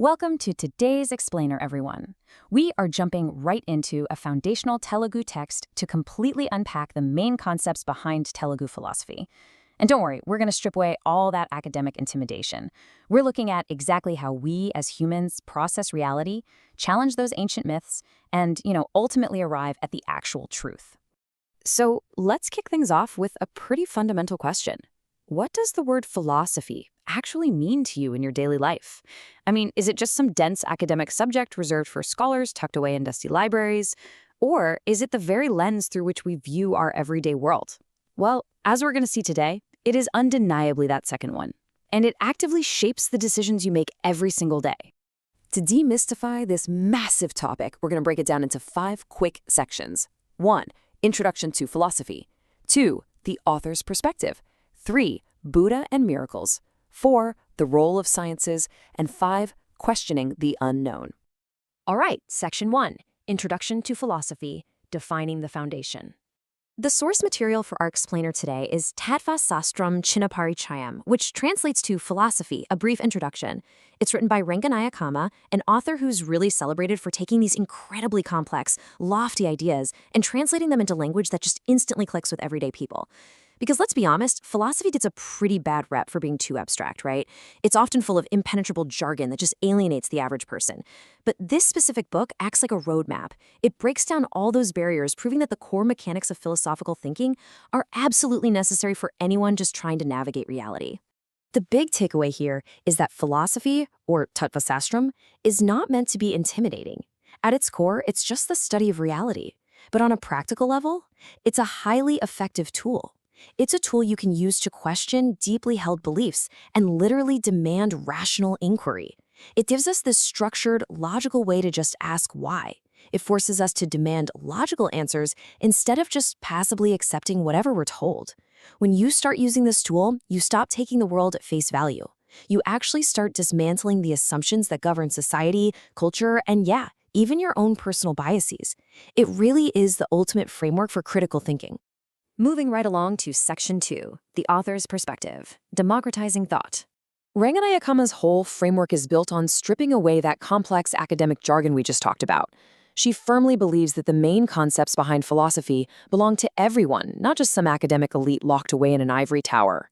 Welcome to today's explainer, everyone. We are jumping right into a foundational Telugu text to completely unpack the main concepts behind Telugu philosophy. And don't worry, we're going to strip away all that academic intimidation. We're looking at exactly how we as humans process reality, challenge those ancient myths, and, ultimately arrive at the actual truth. So let's kick things off with a pretty fundamental question. What does the word philosophy actually mean to you in your daily life? I mean, is it just some dense academic subject reserved for scholars tucked away in dusty libraries? Or is it the very lens through which we view our everyday world? Well, as we're going to see today, it is undeniably that second one. And it actively shapes the decisions you make every single day. To demystify this massive topic, we're going to break it down into 5 quick sections. 1. Introduction to philosophy. 2. The author's perspective. 3. Buddha and miracles. 4. The role of sciences. And 5. Questioning the unknown. All right, Section 1. Introduction to philosophy, defining the foundation. The source material for our explainer today is Tattva Sastram Chinnaparichayam, which translates to Philosophy, a Brief Introduction. It's written by Ranganayakamma, an author who's really celebrated for taking these incredibly complex, lofty ideas and translating them into language that just instantly clicks with everyday people. Because let's be honest, philosophy gets a pretty bad rep for being too abstract, right? It's often full of impenetrable jargon that just alienates the average person. But this specific book acts like a roadmap. It breaks down all those barriers, proving that the core mechanics of philosophical thinking are absolutely necessary for anyone just trying to navigate reality. The big takeaway here is that philosophy, or Tattva Sastram, is not meant to be intimidating. At its core, it's just the study of reality. But on a practical level, it's a highly effective tool. It's a tool you can use to question deeply held beliefs and literally demand rational inquiry. It gives us this structured, logical way to just ask why. It forces us to demand logical answers instead of just passively accepting whatever we're told. When you start using this tool, you stop taking the world at face value. You actually start dismantling the assumptions that govern society, culture, and even your own personal biases. It really is the ultimate framework for critical thinking. Moving right along to Section 2, the author's perspective, democratizing thought. Ranganayakamma's whole framework is built on stripping away that complex academic jargon we just talked about. She firmly believes that the main concepts behind philosophy belong to everyone, not just some academic elite locked away in an ivory tower.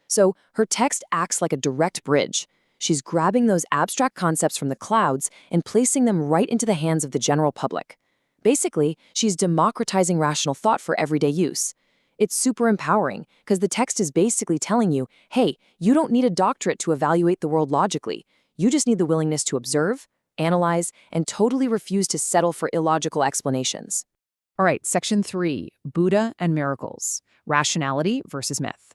So her text acts like a direct bridge. She's grabbing those abstract concepts from the clouds and placing them right into the hands of the general public. Basically, she's democratizing rational thought for everyday use. It's super empowering because the text is basically telling you, hey, you don't need a doctorate to evaluate the world logically. You just need the willingness to observe, analyze, and totally refuse to settle for illogical explanations. All right, Section 3, Buddha and miracles, rationality versus myth.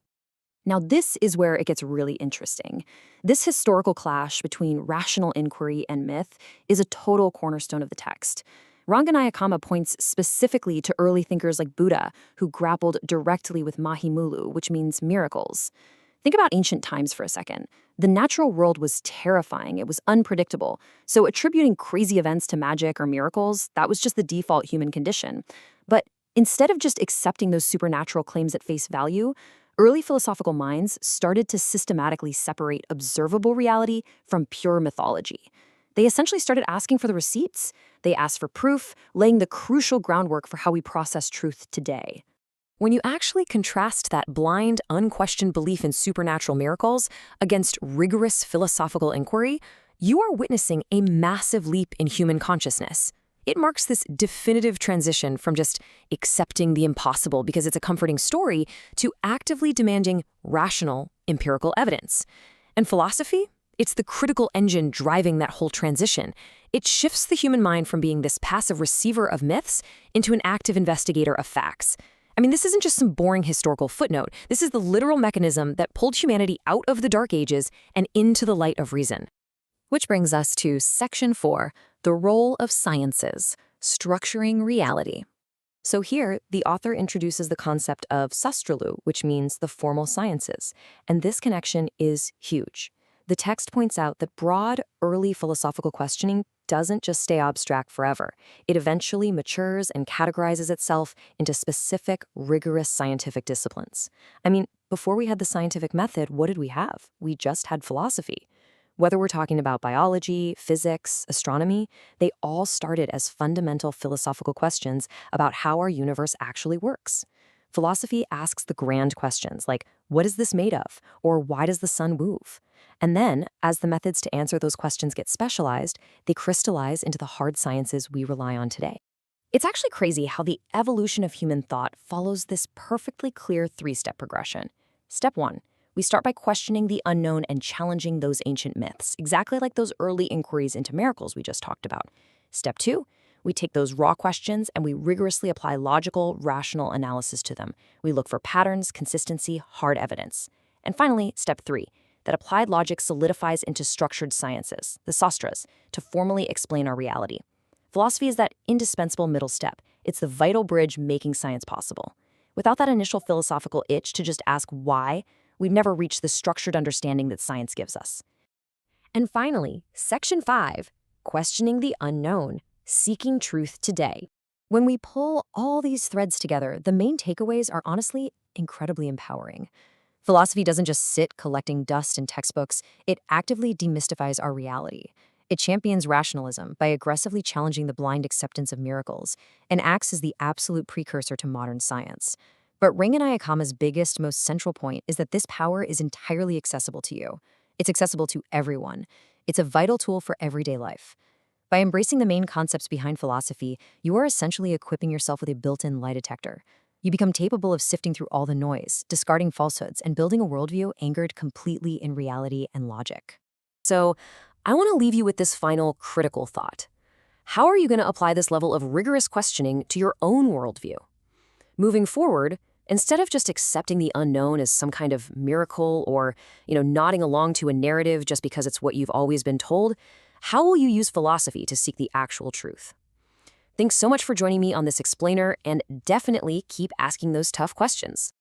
Now, this is where it gets really interesting. This historical clash between rational inquiry and myth is a total cornerstone of the text. Ranganayakamma points specifically to early thinkers like Buddha, who grappled directly with mahimulu, which means miracles. Think about ancient times for a second. The natural world was terrifying, it was unpredictable, so attributing crazy events to magic or miracles, that was just the default human condition. But instead of just accepting those supernatural claims at face value, early philosophical minds started to systematically separate observable reality from pure mythology. They essentially started asking for the receipts. They asked for proof, laying the crucial groundwork for how we process truth today. When you actually contrast that blind, unquestioned belief in supernatural miracles against rigorous philosophical inquiry, you are witnessing a massive leap in human consciousness. It marks this definitive transition from just accepting the impossible because it's a comforting story to actively demanding rational, empirical evidence. And philosophy? It's the critical engine driving that whole transition. It shifts the human mind from being this passive receiver of myths into an active investigator of facts. I mean, this isn't just some boring historical footnote. This is the literal mechanism that pulled humanity out of the Dark Ages and into the light of reason. Which brings us to Section 4, the role of sciences, structuring reality. So here, the author introduces the concept of sastralu, which means the formal sciences, and this connection is huge. The text points out that broad, early philosophical questioning doesn't just stay abstract forever. It eventually matures and categorizes itself into specific, rigorous scientific disciplines. I mean, before we had the scientific method, what did we have? We just had philosophy. Whether we're talking about biology, physics, astronomy, they all started as fundamental philosophical questions about how our universe actually works. Philosophy asks the grand questions like, what is this made of? Or why does the sun move? And then, as the methods to answer those questions get specialized, they crystallize into the hard sciences we rely on today. It's actually crazy how the evolution of human thought follows this perfectly clear three-step progression. Step 1. We start by questioning the unknown and challenging those ancient myths, exactly like those early inquiries into miracles we just talked about. Step 2. We take those raw questions and we rigorously apply logical, rational analysis to them. We look for patterns, consistency, hard evidence. And finally, step 3. That applied logic solidifies into structured sciences, the sastras, to formally explain our reality. Philosophy is that indispensable middle step. It's the vital bridge making science possible. Without that initial philosophical itch to just ask why, we've never reached the structured understanding that science gives us. And finally, Section 5, questioning the unknown, seeking truth today. When we pull all these threads together, the main takeaways are honestly incredibly empowering. Philosophy doesn't just sit collecting dust in textbooks, it actively demystifies our reality. It champions rationalism by aggressively challenging the blind acceptance of miracles and acts as the absolute precursor to modern science. But Ranganayakamma's biggest, most central point is that this power is entirely accessible to you. It's accessible to everyone. It's a vital tool for everyday life. By embracing the main concepts behind philosophy, you are essentially equipping yourself with a built-in lie detector. You become capable of sifting through all the noise, discarding falsehoods, and building a worldview anchored completely in reality and logic. So, I want to leave you with this final critical thought. How are you going to apply this level of rigorous questioning to your own worldview? Moving forward, instead of just accepting the unknown as some kind of miracle or, nodding along to a narrative just because it's what you've always been told, how will you use philosophy to seek the actual truth? Thanks so much for joining me on this explainer, and definitely keep asking those tough questions.